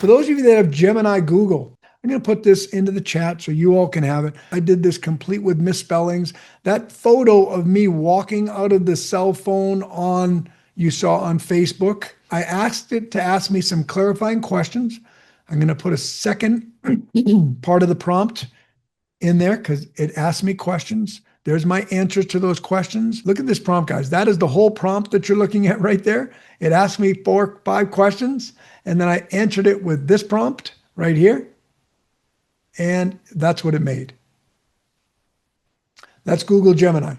For those of you that have Gemini Google, I'm going to put this into the chat so you all can have it. I did this complete with misspellings. That photo of me walking out of the cell phone you saw on Facebook, I asked it to ask me some clarifying questions. I'm going to put a second part of the prompt in there because it asked me questions. There's my answers to those questions. Look at this prompt, guys. That is the whole prompt that you're looking at right there. It asked me 5 questions, and then I answered it with this prompt right here. And that's what it made. That's Google Gemini.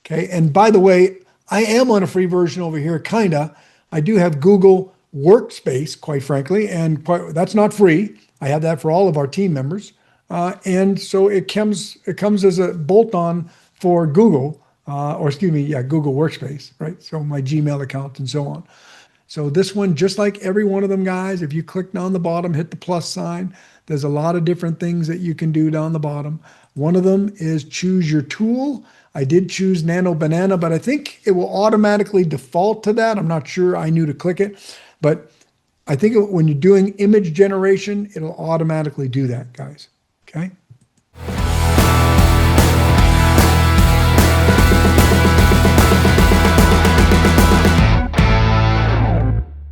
Okay. And by the way, I am on a free version over here, kinda. I do have Google Workspace, quite frankly, and that's not free. I have that for all of our team members. And so it comes as a bolt-on for Google, Google Workspace, right? So my Gmail account and so on. So this one, just like every one of them, guys, if you click down the bottom, hit the plus sign, there's a lot of different things that you can do down the bottom. One of them is choose your tool. I did choose Nano Banana, but I think it will automatically default to that. I'm not sure. I knew to click it, but I think when you're doing image generation, it'll automatically do that, guys. Okay.